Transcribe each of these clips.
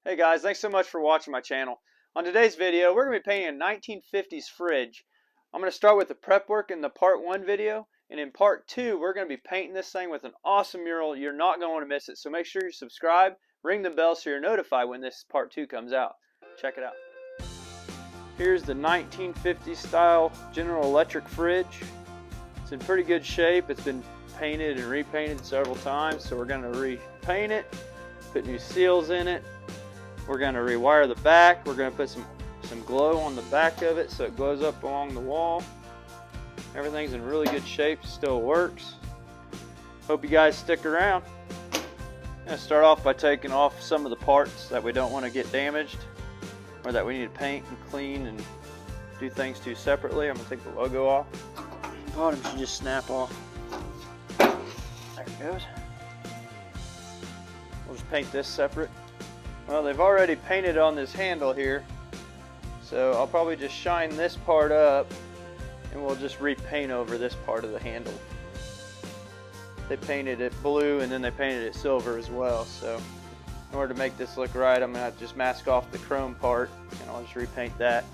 Hey guys, thanks so much for watching my channel. On today's video, we're going to be painting a 1950s fridge. I'm going to start with the prep work in the part 1 video, and in part 2, we're going to be painting this thing with an awesome mural. You're not going to want to miss it, so make sure you subscribe, ring the bell so you're notified when this part 2 comes out. Check it out. Here's the 1950s style General Electric fridge. It's in pretty good shape. It's been painted and repainted several times, so we're going to repaint it, put new seals in it. We're going to rewire the back. We're going to put some glow on the back of it so it glows up along the wall. Everything's in really good shape, still works. Hope you guys stick around. I'm going to start off by taking off some of the parts that we don't want to get damaged or that we need to paint and clean and do things to separately. I'm going to take the logo off. The bottom should just snap off. There it goes. We'll just paint this separate. Well, they've already painted on this handle here, so I'll probably just shine this part up and we'll just repaint over this part of the handle. They painted it blue and then they painted it silver as well, so in order to make this look right, I'm going to have to just mask off the chrome part and I'll just repaint that.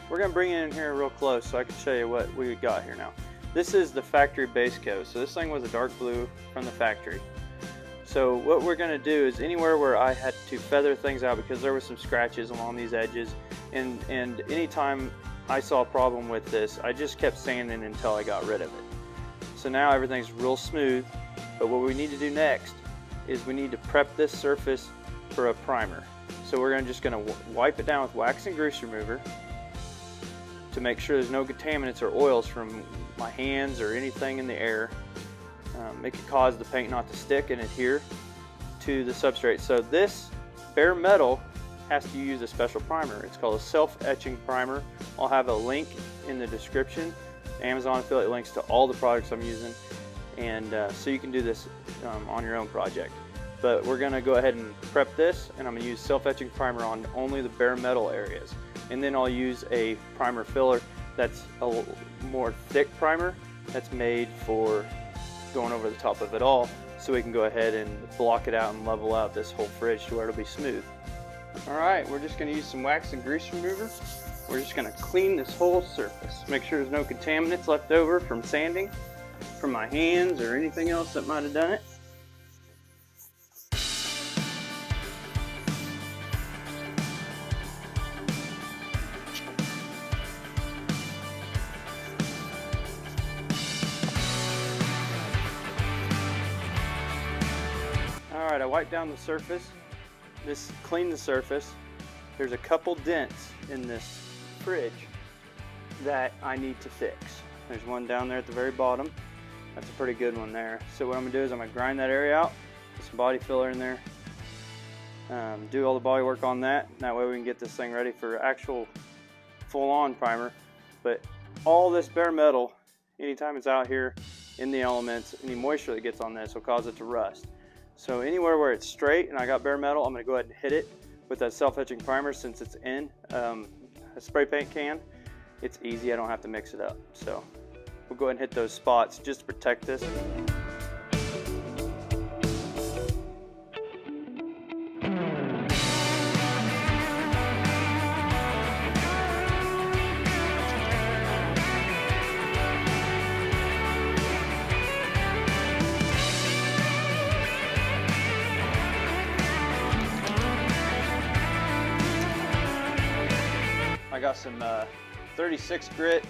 We're going to bring it in here real close so I can show you what we got here now. This is the factory base coat. So this thing was a dark blue from the factory. So what we're going to do is anywhere where I had to feather things out because there were some scratches along these edges, and anytime I saw a problem with this, I just kept sanding until I got rid of it. So now everything's real smooth, but what we need to do next is we need to prep this surface for a primer. So we're just going to wipe it down with wax and grease remover to make sure there's no contaminants or oils from my hands or anything in the air. It could cause the paint not to stick and adhere to the substrate. So this bare metal has to use a special primer. It's called a self-etching primer. I'll have a link in the description, Amazon affiliate links to all the products I'm using, and so you can do this on your own project. But we're going to go ahead and prep this, and I'm going to use self-etching primer on only the bare metal areas. And then I'll use a primer filler that's a more thick primer that's made for going over the top of it all, so we can go ahead and block it out and level out this whole fridge to where it'll be smooth. Alright, we're just going to use some wax and grease remover. We're just going to clean this whole surface. Make sure there's no contaminants left over from sanding, from my hands or anything else that might have done it. Alright, I wiped down the surface, cleaned the surface. There's a couple dents in this fridge that I need to fix. There's one down there at the very bottom. That's a pretty good one there. So what I'm going to do is I'm going to grind that area out, put some body filler in there, do all the body work on that. That way we can get this thing ready for actual full-on primer. But all this bare metal, anytime it's out here in the elements, any moisture that gets on this will cause it to rust. So anywhere where it's straight and I got bare metal, I'm going to go ahead and hit it with that self-etching primer. Since it's in a spray paint can, it's easy, I don't have to mix it up. So we'll go ahead and hit those spots just to protect this. got some 36 grit.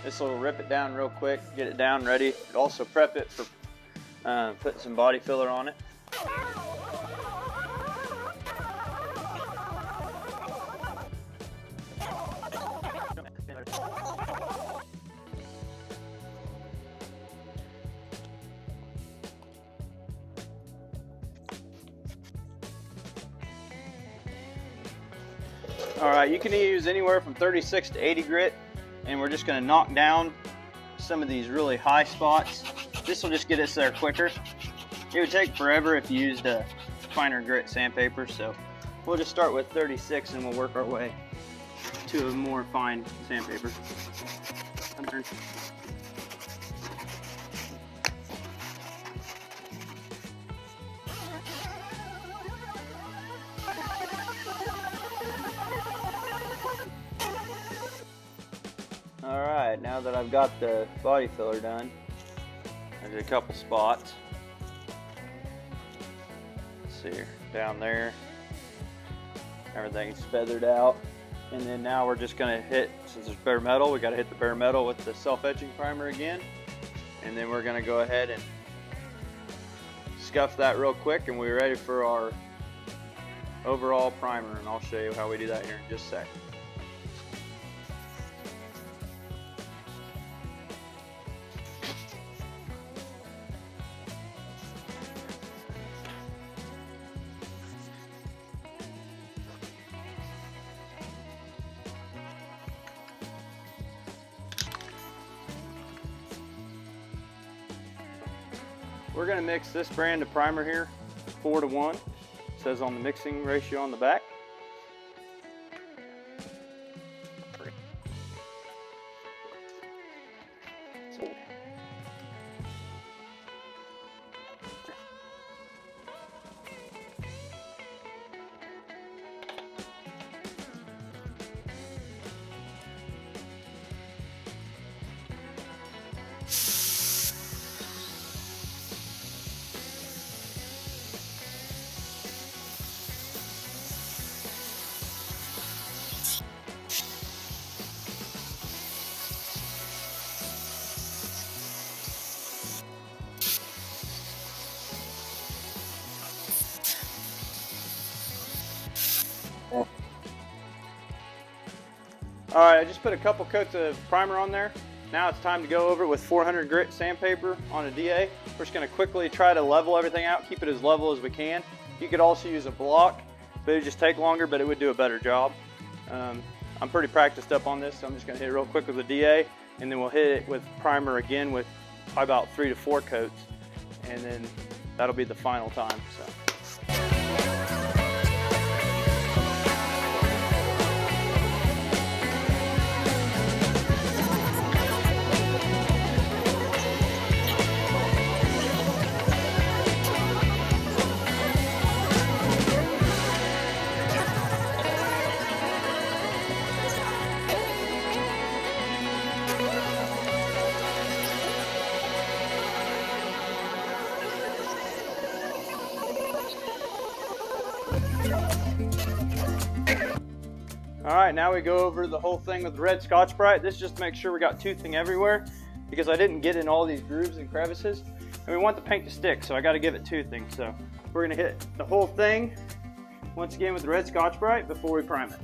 This will rip it down real quick, get it down ready. It'd also prep it for putting some body filler on it. All right, you can use anywhere from 36 to 80 grit, and we're just gonna knock down some of these really high spots. This will just get us there quicker. It would take forever if you used a finer grit sandpaper, so we'll just start with 36 and we'll work our way to a more fine sandpaper. Alright, now that I've got the body filler done, there's a couple spots. Let's see here, down there, everything's feathered out. And then now we're just going to hit, since there's bare metal, we got to hit the bare metal with the self-etching primer again. And then we're going to go ahead and scuff that real quick, and we're ready for our overall primer. And I'll show you how we do that here in just a sec. We're going to mix this brand of primer here 4:1. It says on the mixing ratio on the back. Alright, I just put a couple coats of primer on there. Now it's time to go over it with 400 grit sandpaper on a DA. We're just going to quickly try to level everything out, keep it as level as we can. You could also use a block, but it would just take longer, but it would do a better job. I'm pretty practiced up on this, so I'm just going to hit it real quick with the DA, and then we'll hit it with primer again with about 3 to 4 coats, and then that'll be the final time. So. Alright, now we go over the whole thing with the red Scotch-Brite. This just to make sure we got toothing everywhere, because I didn't get in all these grooves and crevices. And we want the paint to stick, so I got to give it toothing. So we're going to hit the whole thing once again with the red Scotch-Brite before we prime it.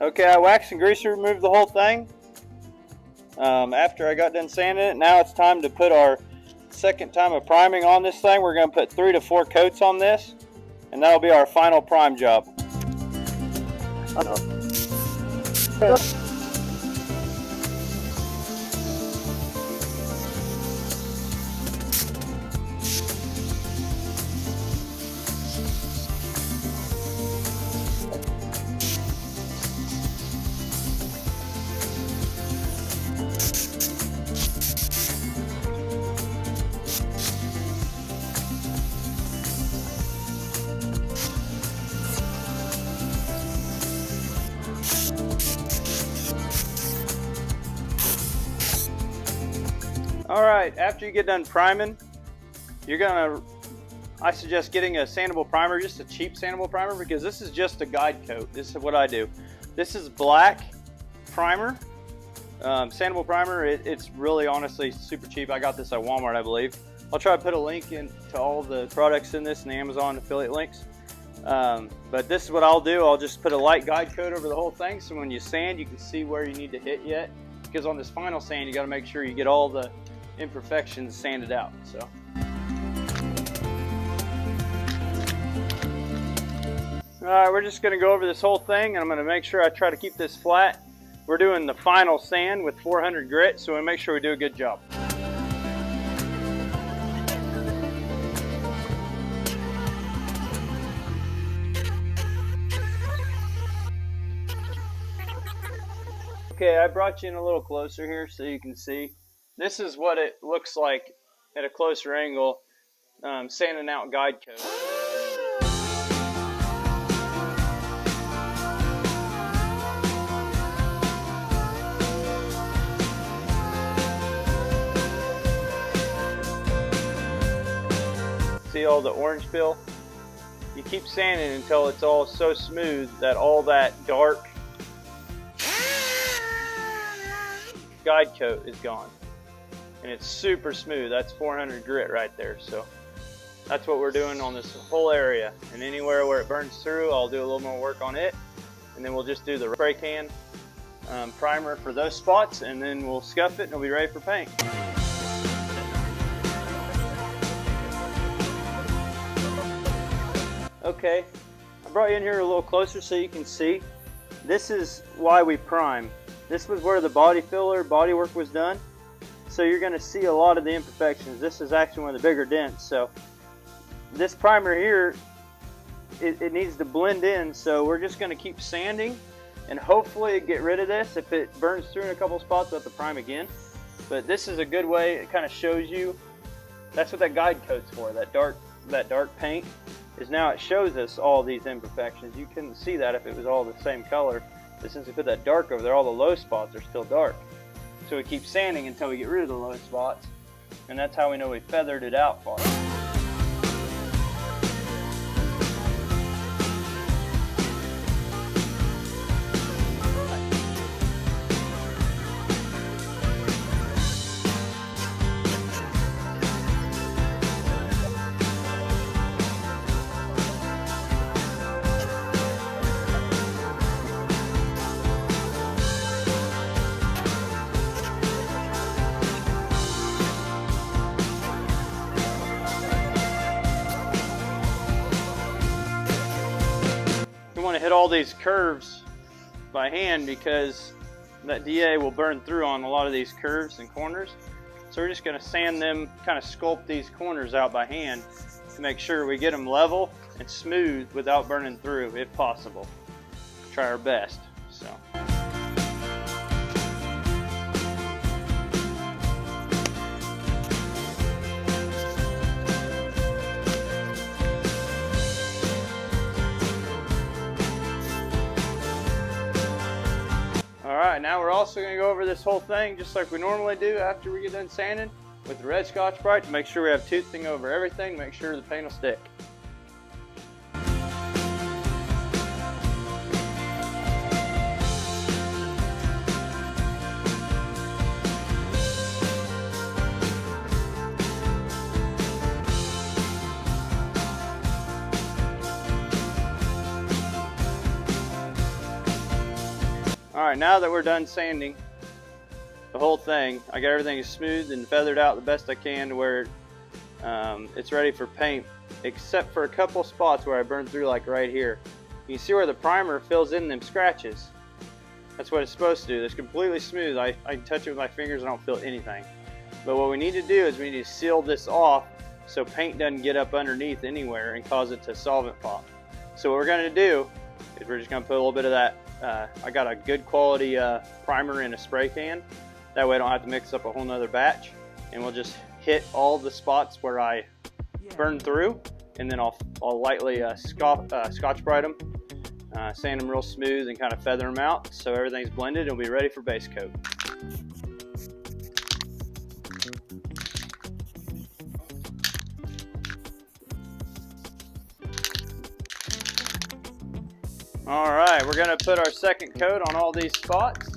Okay, I waxed and grease removed the whole thing after I got done sanding it. Now it's time to put our second time of priming on this thing. We're going to put 3 to 4 coats on this, and that'll be our final prime job. Alright, after you get done priming, I suggest getting a sandable primer, just a cheap sandable primer, because this is just a guide coat. This is what I do. This is black primer, sandable primer. It's really honestly super cheap. I got this at Walmart, I believe. I'll try to put a link in to all the products in this in the Amazon affiliate links. But this is what I'll do. I'll just put a light guide coat over the whole thing, so when you sand, you can see where you need to hit yet. Because on this final sand, you got to make sure you get all the imperfections sanded out. So. Alright, we're just going to go over this whole thing, and I'm going to make sure I try to keep this flat. We're doing the final sand with 400 grit, so we make sure we do a good job. Okay, I brought you in a little closer here so you can see. This is what it looks like at a closer angle, sanding out guide coat. See all the orange peel? You keep sanding until it's all so smooth that all that dark guide coat is gone. And it's super smooth. That's 400 grit right there. So that's what we're doing on this whole area. And anywhere where it burns through, I'll do a little more work on it. And then we'll just do the spray can primer for those spots, and then we'll scuff it and it'll be ready for paint. Okay, I brought you in here a little closer so you can see. This is why we prime. This was where the body filler, body work was done. So you're going to see a lot of the imperfections. This is actually one of the bigger dents. So this primer here, it needs to blend in. So we're just going to keep sanding and hopefully get rid of this. If it burns through in a couple spots, we'll have to prime again. But this is a good way. It kind of shows you. That's what that guide coat's for. That dark paint is now it shows us all these imperfections. You couldn't see that if it was all the same color. But since we put that dark over there, all the low spots are still dark. So we keep sanding until we get rid of the low spots, and that's how we know we feathered it out far. You want to hit all these curves by hand because that DA will burn through on a lot of these curves and corners. So we're just going to sand them, kind of sculpt these corners out by hand to make sure we get them level and smooth without burning through if possible. Try our best. So. Alright, now we're also going to go over this whole thing just like we normally do after we get done sanding with the red Scotch-Brite to make sure we have toothing over everything, make sure the paint will stick. Alright, now that we're done sanding the whole thing, I got everything smooth and feathered out the best I can to where it's ready for paint, except for a couple spots where I burned through, like right here. You see where the primer fills in them scratches. That's what it's supposed to do. It's completely smooth. I can touch it with my fingers and I don't feel anything. But what we need to do is we need to seal this off so paint doesn't get up underneath anywhere and cause it to solvent pop. So what we're going to do is we're just going to put a little bit of that. I got a good quality primer in a spray can. That way I don't have to mix up a whole nother batch. And we'll just hit all the spots where I burned through, and then I'll lightly Scotch-Brite them, sand them real smooth and kind of feather them out so everything's blended and we'll be ready for base coat. All right, we're gonna put our second coat on all these spots.